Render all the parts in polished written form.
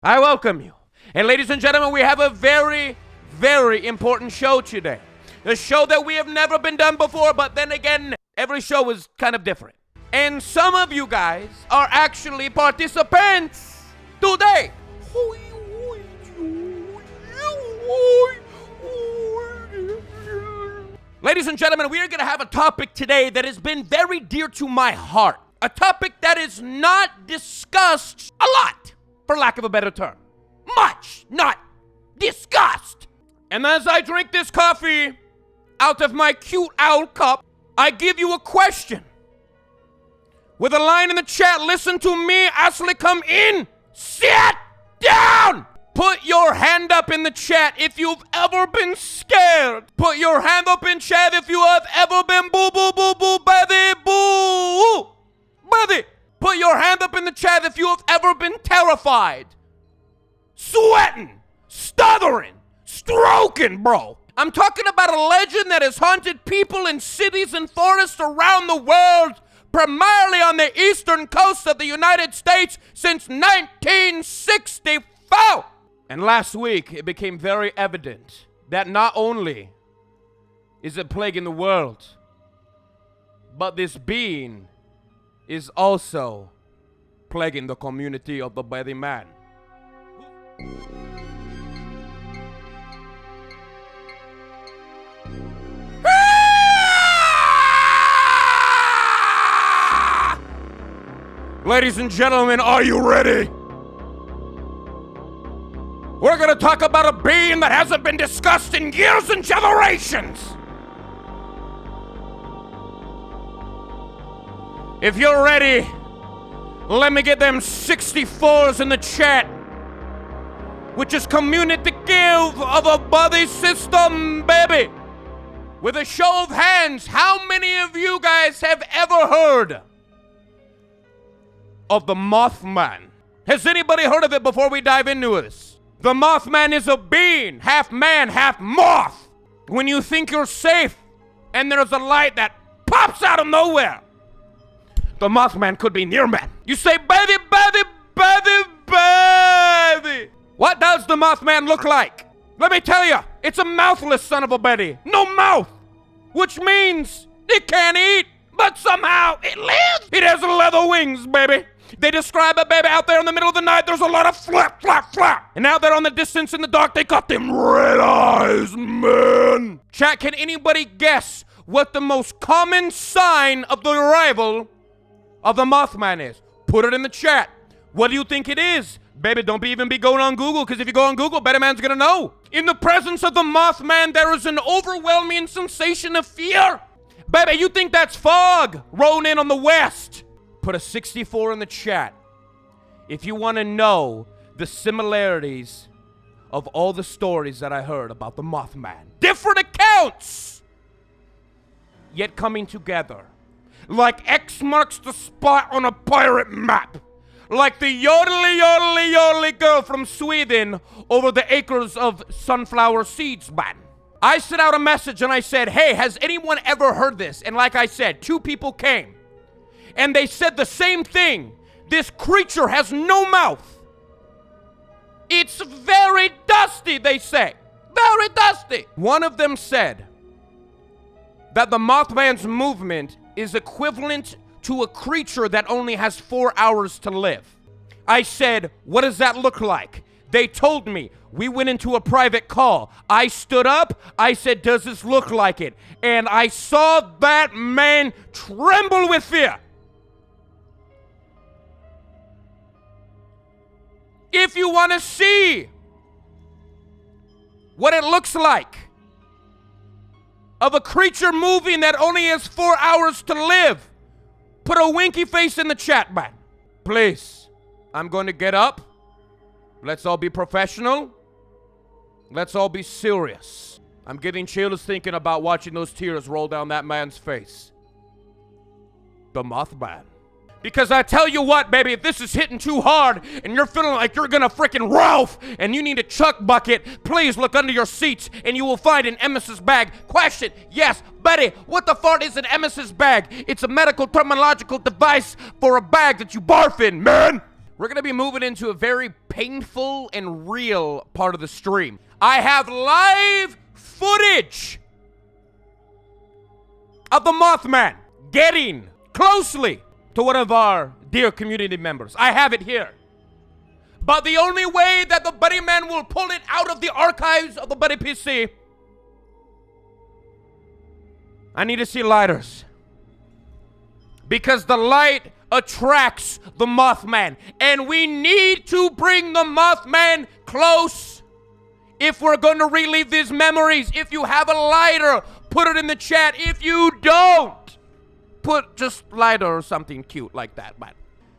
I welcome you. And ladies and gentlemen, we have a very, very important show today. A show that we have never been done before, but then again, every show is kind of different. And some of you guys are actually participants today. Ladies and gentlemen, we are going to have a topic today that has been very dear to my heart. A topic that is not discussed a lot, for lack of a better term. Much, not discussed. And as I drink this coffee out of my cute owl cup, I give you a question. With a line in the chat, listen to me, Ashley, come in, sit down. Put your hand up in the chat if you've ever been scared. Put your hand up in chat if you have ever been boo boo boo boo baby boo baby. Put your hand up in the chat if you have ever been terrified. Sweating, stuttering, stroking, bro. I'm talking about a legend that has haunted people in cities and forests around the world, primarily on the eastern coast of the United States since 1964. And last week, it became very evident that not only is it plaguing the world, but this being is also plaguing the community of the Moth Man. Ladies and gentlemen, are you ready? We're gonna talk about a being that hasn't been discussed in years and generations. If you're ready, let me get them 64s in the chat, which is communicative of a body system, baby. With a show of hands, how many of you guys have ever heard of the Moth Man? Has anybody heard of it before we dive into this? The Moth Man is a being, half man, half moth. When you think you're safe and there's a light that pops out of nowhere, the Moth Man could be near man. You say, baby, baby, baby, baby. What does the Moth Man look like? Let me tell you, it's a mouthless son of a Betty. No mouth, which means it can't eat, but somehow it lives. It has leather wings, baby. They describe it, baby, out there in the middle of the night, there's a lot of flap, flap, flap. And out there on the distance in the dark, they got them red eyes, man. Chat, can anybody guess what the most common sign of the arrival of the Moth Man is? Put it in the chat. What do you think it is? Baby, don't even be going on Google, because if you go on Google, Better Man's gonna know. In the presence of the Moth Man, there is an overwhelming sensation of fear. Baby, you think that's fog rolling in on the west? Put a 64 in the chat if you want to know the similarities of all the stories that I heard about the Moth Man. Different accounts, yet coming together. Like X marks the spot on a pirate map. Like the yodely, yodely, yodely girl from Sweden over the acres of sunflower seeds, man. I sent out a message and I said, hey, has anyone ever heard this? And like I said, 2 people came. And they said the same thing. This creature has no mouth. It's very dusty, they say. Very dusty. One of them said that the Mothman's movement is equivalent to a creature that only has 4 hours to live. I said, what does that look like? They told me. We went into a private call. I stood up. I said, does this look like it? And I saw that man tremble with fear. If you want to see what it looks like of a creature moving that only has 4 hours to live, put a winky face in the chat, man. Please, I'm going to get up. Let's all be professional. Let's all be serious. I'm getting chills thinking about watching those tears roll down that man's face. The Moth Man. Because I tell you what, baby, if this is hitting too hard and you're feeling like you're gonna freaking Ralph and you need a chuck bucket, please look under your seats and you will find an emesis bag. Question, yes, buddy, what the fart is an emesis bag? It's a medical terminological device for a bag that you barf in, man. We're gonna be moving into a very painful and real part of the stream. I have live footage of the Mothman getting closely to one of our dear community members. I have it here. But the only way that the Buddy Man will pull it out of the archives of the Buddy PC, I need to see lighters. Because the light attracts the Mothman. And we need to bring the Mothman close if we're going to relive these memories. If you have a lighter, put it in the chat. If you don't, put just lighter or something cute like that, man.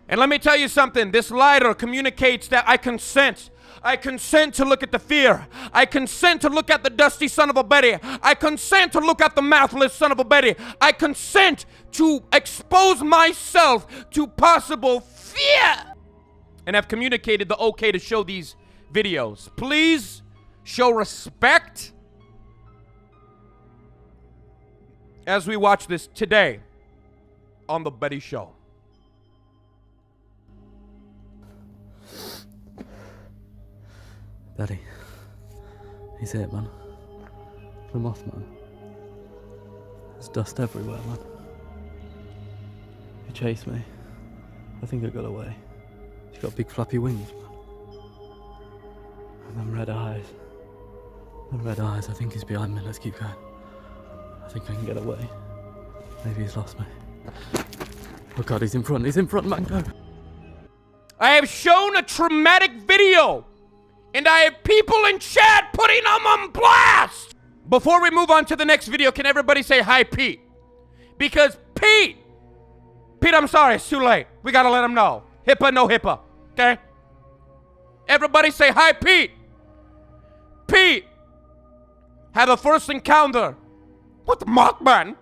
And let me tell you something. This lighter communicates that I consent. I consent to look at the fear. I consent to look at the dusty son of a Betty. I consent to look at the mouthless son of a Betty. I consent to expose myself to possible fear. And I've communicated the okay to show these videos. Please show respect as we watch this today on The Betty Show. Betty, he's here, man. The Mothman. There's dust everywhere, man. He chased me. I think I got away. He's got big flappy wings, man. And them red eyes. Them red eyes, I think he's behind me. Let's keep going. I think I can get away. Maybe he's lost me. Oh God, he's in front. He's in front, man. Go. I have shown a traumatic video. And I have people in chat putting them on blast! Before we move on to the next video, can everybody say hi, Pete? Because Pete, I'm sorry, it's too late. We gotta let him know. HIPAA, no HIPAA, okay? Everybody say hi, Pete. Pete had a first encounter with the Mothman.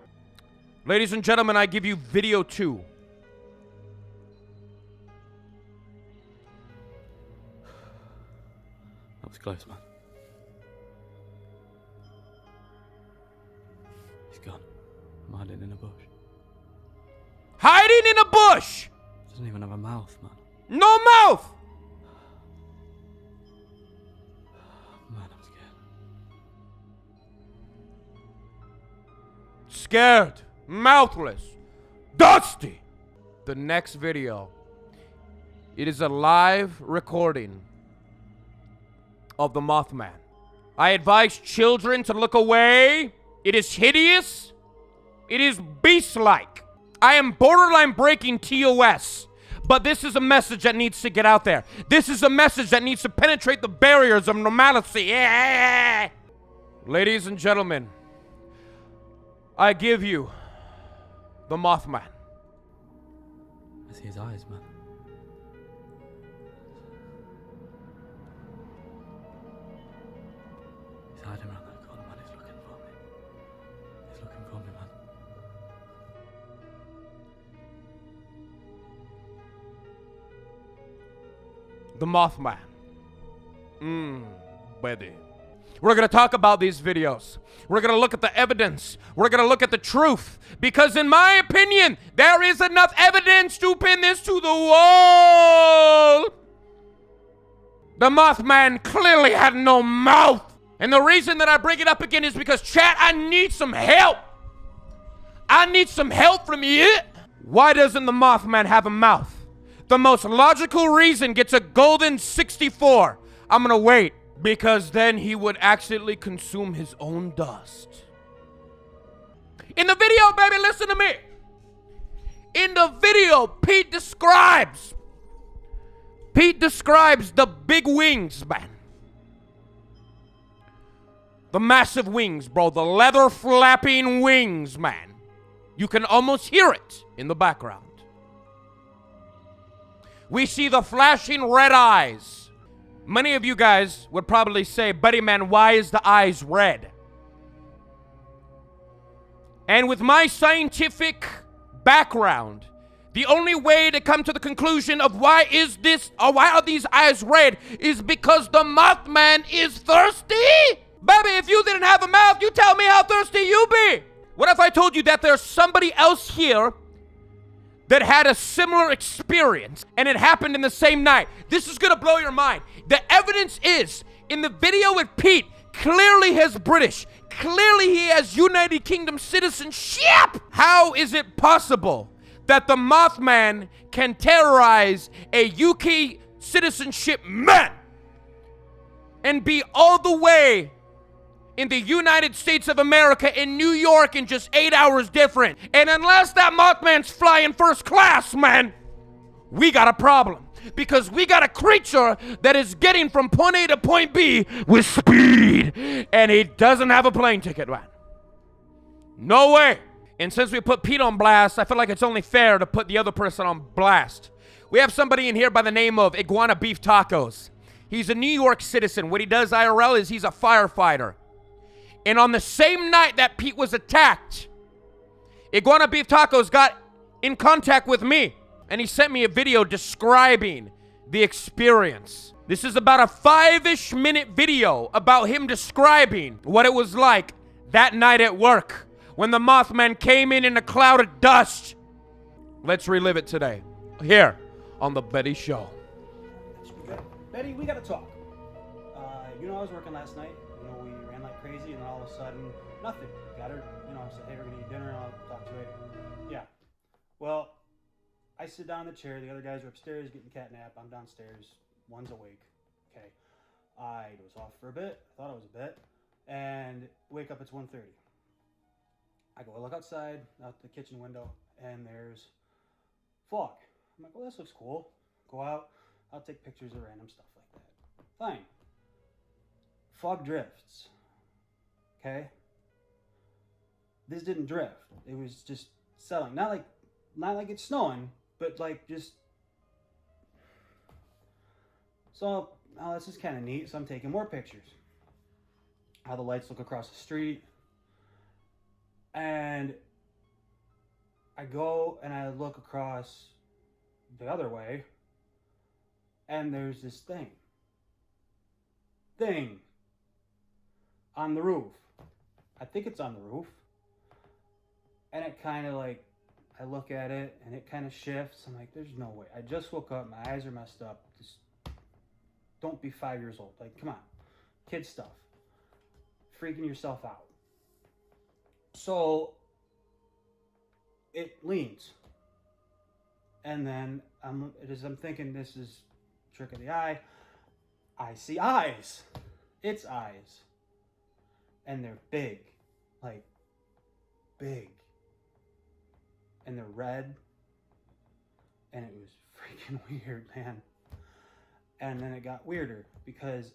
Ladies and gentlemen, I give you video 2. That was close, man. He's gone. I'm hiding in a bush. Hiding in a bush! Doesn't even have a mouth, man. No mouth! Man, I'm scared. Scared, mouthless, dusty. The next video, it is a live recording of the Mothman. I advise children to look away. It is hideous. It is beast-like. I am borderline breaking TOS, but this is a message that needs to get out there. This is a message that needs to penetrate the barriers of normalcy. Yeah. Ladies and gentlemen, I give you the Mothman. I see his eyes, man. He's hiding around that corner, man. He's looking for me. He's looking for me, man. The Mothman. Betty. We're going to talk about these videos. We're going to look at the evidence. We're going to look at the truth. Because in my opinion, there is enough evidence to pin this to the wall. The Mothman clearly had no mouth. And the reason that I bring it up again is because, chat, I need some help. I need some help from you. Why doesn't the Mothman have a mouth? The most logical reason gets a golden 64. I'm going to wait. Because then he would accidentally consume his own dust. In the video, baby, listen to me. In the video, Pete describes the big wings, man. The massive wings, bro. The leather flapping wings, man. You can almost hear it in the background. We see the flashing red eyes. Many of you guys would probably say, Buddy Man, why is the eyes red? And with my scientific background, the only way to come to the conclusion of why are these eyes red is because the Mothman is thirsty. Baby, if you didn't have a mouth, you tell me how thirsty you be. What if I told you that there's somebody else here that had a similar experience, and it happened in the same night. This is gonna blow your mind. The evidence is, in the video with Pete, clearly he's British. Clearly he has United Kingdom citizenship. How is it possible that the Mothman can terrorize a UK citizenship man and be all the way in the United States of America in New York in just 8 hours different? And unless that Mothman's flying first class, man, we got a problem. Because we got a creature that is getting from point A to point B with speed. And he doesn't have a plane ticket, man. No way. And since we put Pete on blast, I feel like it's only fair to put the other person on blast. We have somebody in here by the name of Iguana Beef Tacos. He's a New York citizen. What he does IRL is he's a firefighter. And on the same night that Pete was attacked, Iguana Beef Tacos got in contact with me. And he sent me a video describing the experience. This is about a 5-ish minute video about him describing what it was like that night at work when the Mothman came in a cloud of dust. Let's relive it today, here on The Betty Show. Betty, we gotta talk. I was working last night. We ran like crazy, and then all of a sudden, nothing. Got her, said, hey, we're gonna eat dinner, and I'll talk to you later. Yeah. Well, I sit down in the chair. The other guys are upstairs getting cat nap. I'm downstairs. One's awake. Okay. I was off for a bit. I thought it was a bit. And wake up, it's 1:30. I go look outside, out the kitchen window, and there's fog. I'm like, well, this looks cool. Go out. I'll take pictures of random stuff like that. Fine. Fog drifts. Okay? This didn't drift. It was just settling. Not like it's snowing, but like just... So, this is kind of neat. So I'm taking more pictures. How the lights look across the street. And I go and I look across the other way. And there's this thing on the roof. I think it's on the roof. And it kind of like, I look at it and it kind of shifts. I'm like, there's no way. I just woke up. My eyes are messed up. Just don't be 5 years old. Like, come on. Kid stuff. Freaking yourself out. So it leans. And then I'm thinking this is trick of the eye. I see eyes. It's eyes. And they're big. Like, big. And they're red. And it was freaking weird, man. And then it got weirder because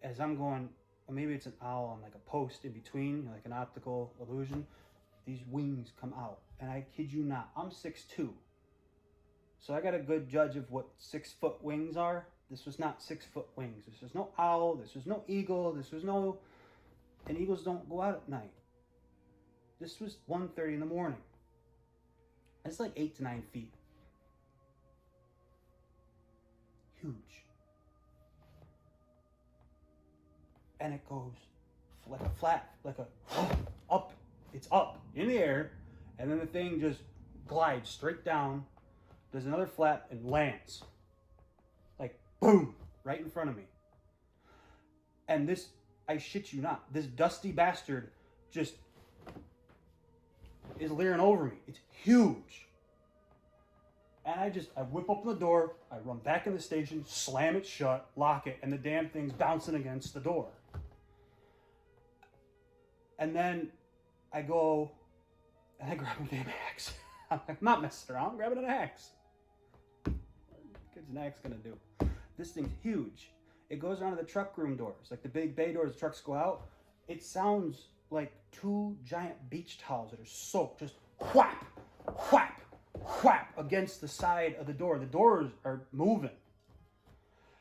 as I'm going, well, maybe it's an owl on like a post in between, like an optical illusion, these wings come out. And I kid you not, I'm 6'2". So I got a good judge of what 6-foot wings are. This was not 6-foot wings. This was no owl. This was no eagle. This was no... And eagles don't go out at night. This was 1:30 in the morning. It's like 8 to 9 feet. Huge. And it goes like a flat, like a up. It's up in the air. And then the thing just glides straight down. There's another flap and lands. Like, boom, right in front of me. And this, I shit you not, this dusty bastard just is leering over me. It's huge. And I whip open the door, I run back in the station, slam it shut, lock it, and the damn thing's bouncing against the door. And then I go and I grab a damn axe. I'm not messing around, I'm grabbing an axe. What's an axe gonna do? This thing's huge. It goes around to the truck room doors, like the big bay doors, the trucks go out. It sounds like 2 giant beach towels that are soaked, just whap, whap, whap against the side of the door. The doors are moving.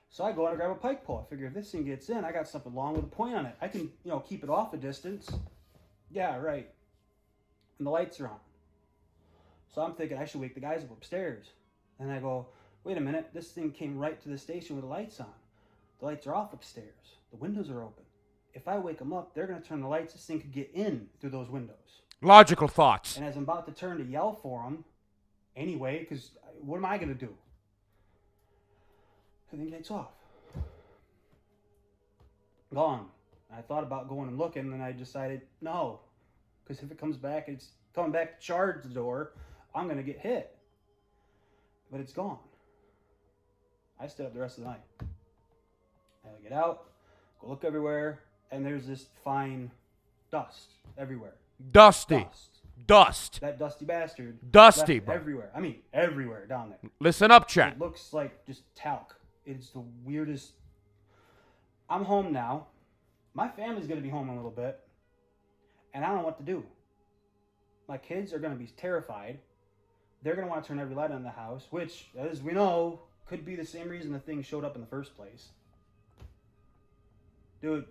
So I go and I grab a pike pole. I figure if this thing gets in, I got something long with a point on it. I can, keep it off a distance. Yeah, right. And the lights are on. So I'm thinking I should wake the guys up upstairs. And I go, wait a minute, this thing came right to the station with the lights on. The lights are off upstairs. The windows are open. If I wake them up, they're going to turn the lights. This thing could get in through those windows. Logical thoughts. And as I'm about to turn to yell for them, anyway, because what am I going to do? The thing takes off. Gone. I thought about going and looking, and I decided no, because if it comes back, it's coming back to charge the door. I'm going to get hit. But it's gone. I stayed up the rest of the night. I get out, go look everywhere, and there's this fine dust everywhere. Dusty. Dust. That dusty bastard. Dusty, bro. Everywhere. I mean, everywhere down there. Listen up, chat. It looks like just talc. It's the weirdest. I'm home now. My family's going to be home in a little bit. And I don't know what to do. My kids are going to be terrified. They're going to want to turn every light on in the house, which, as we know, could be the same reason the thing showed up in the first place. Dude,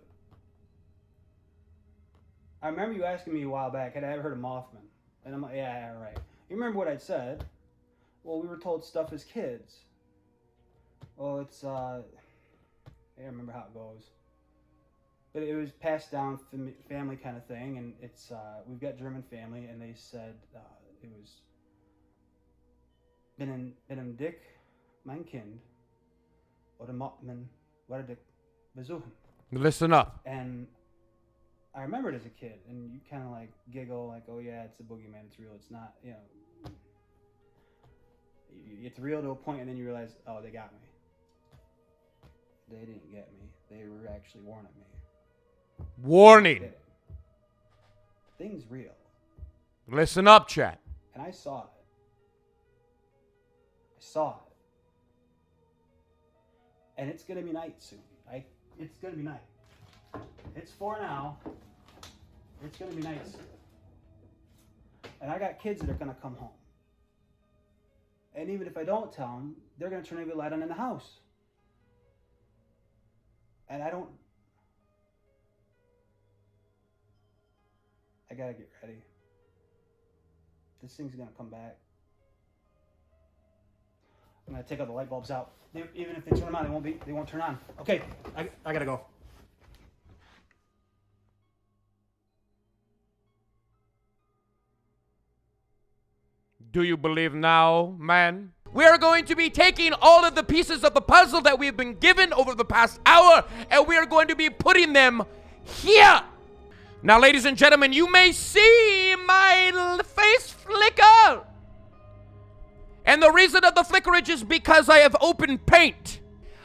I remember you asking me a while back, had I ever heard of Mothman? And I'm like, yeah, right. You remember what I'd said? Well, we were told stuff as kids. Well, it's, I don't remember how it goes. But it was passed down family kind of thing, and it's, we've got German family, and they said it was, bin een dik, mein Kind, oder Mothman, werde dich besuchen. Listen up. And I remember it as a kid, and you kind of like giggle, like, oh yeah, it's a boogeyman, it's real, it's not, you know. It's real to a point, and then you realize, oh, they got me. They didn't get me. They were actually warning me. Warning. Thing's real. Listen up, chat. And I saw it. And it's going to be night soon. It's going to be night. It's 4 now. It's going to be night soon. And I got kids that are going to come home. And even if I don't tell them, they're going to turn every light on in the house. And I got to get ready. This thing's going to come back. I'm going to take all the light bulbs out. Even if they turn them on, they won't turn on. Okay, I got to go. Do you believe now, man? We are going to be taking all of the pieces of the puzzle that we've been given over the past hour, and we are going to be putting them here. Now, ladies and gentlemen, you may see my face flicker. And the reason of the flickerage is because I have opened paint.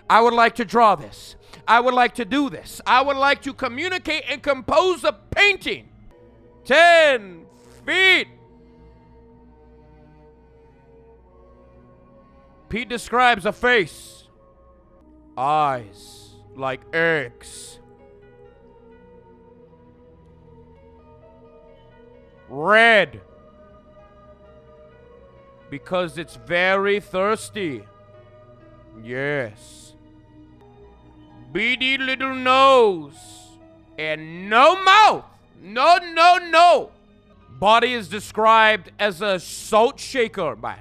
I would like to draw this. I would like to do this. I would like to communicate and compose a painting. 10 feet. Pete describes a face. Eyes like eggs. Red. Because it's very thirsty. Yes. Beady little nose. And no mouth. No. Body is described as a salt shaker, man.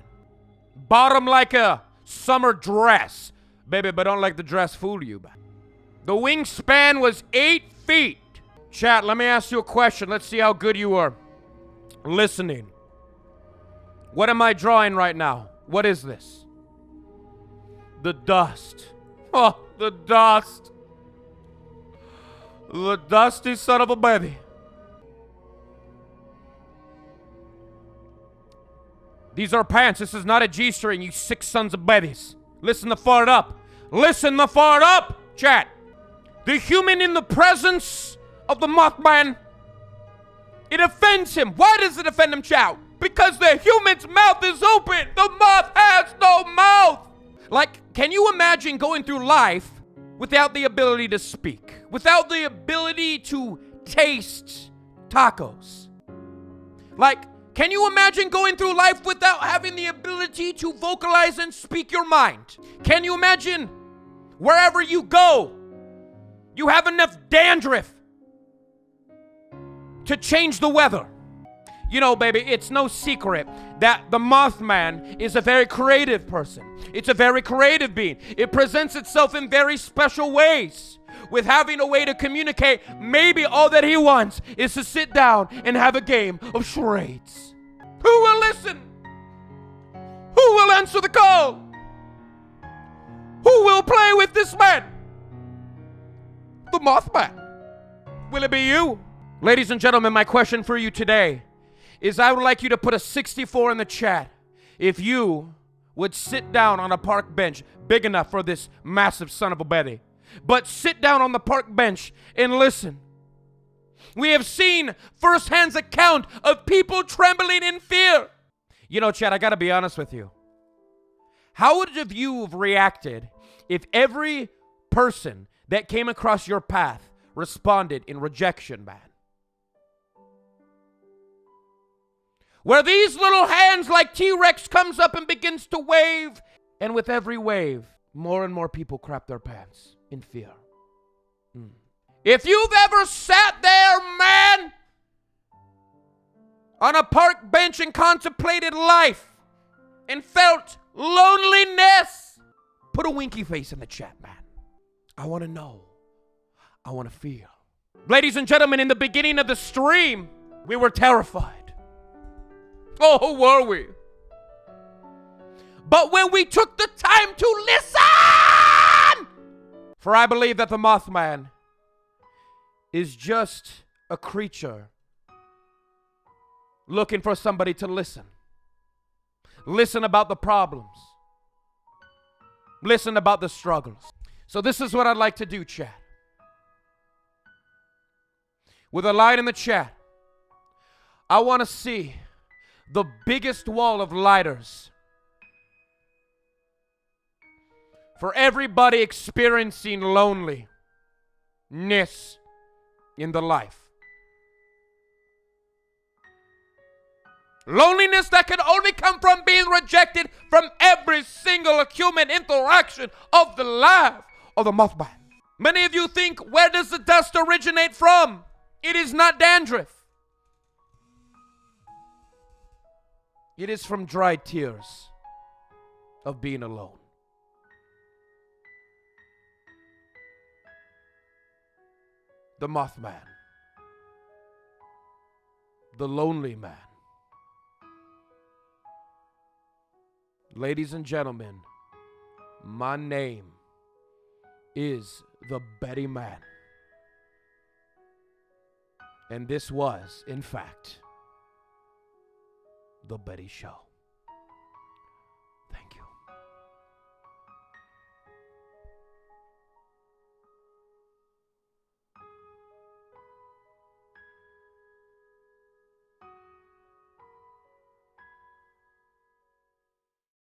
Bottom like a summer dress. Baby, but don't let the dress fool you, man. The wingspan was 8 feet. Chat, let me ask you a question. Let's see how good you are listening. What am I drawing right now? What is this? The dust. Oh, the dust. The dusty son of a baby. These are pants. This is not a G-string, you sick sons of babies. Listen the fart up. Listen the fart up, chat. The human in the presence of the Mothman, it offends him. Why does it offend him, chat? Because the human's mouth is open. The moth has no mouth. Like, can you imagine going through life without the ability to speak? Without the ability to taste tacos? Like, can you imagine going through life without having the ability to vocalize and speak your mind? Can you imagine wherever you go, you have enough dandruff to change the weather? You know, baby, it's no secret that the Mothman is a very creative person. It's a very creative being. It presents itself in very special ways. With having a way to communicate, maybe all that he wants is to sit down and have a game of charades. Who will listen? Who will answer the call? Who will play with this man? The Mothman. Will it be you? Ladies and gentlemen, my question for you today is I would like you to put a 64 in the chat if you would sit down on a park bench big enough for this massive son of a Betty. But sit down on the park bench and listen. We have seen firsthand account of people trembling in fear. You know, Chad, I gotta be honest with you. How would you have reacted if every person that came across your path responded in rejection, man? Where these little hands like T-Rex comes up and begins to wave, and with every wave, more and more people crap their pants in fear. If you've ever sat there, man, on a park bench and contemplated life and felt loneliness, put a winky face in the chat, man. I want to know. I want to feel. Ladies and gentlemen, in the beginning of the stream, we were terrified. Oh, were we? But when we took the time to listen, for I believe that the Mothman is just a creature looking for somebody to listen. Listen about the problems. Listen about the struggles. So this is what I'd like to do, chat. With a light in the chat, I want to see the biggest wall of lighters for everybody experiencing loneliness in the life. Loneliness that can only come from being rejected from every single human interaction of the life of the Mothman. Many of you think, where does the dust originate from? It is not dandruff. It is from dried tears of being alone. The Mothman. The lonely man. Ladies and gentlemen, my name is the Betty Man. And this was, in fact, The Betty Show.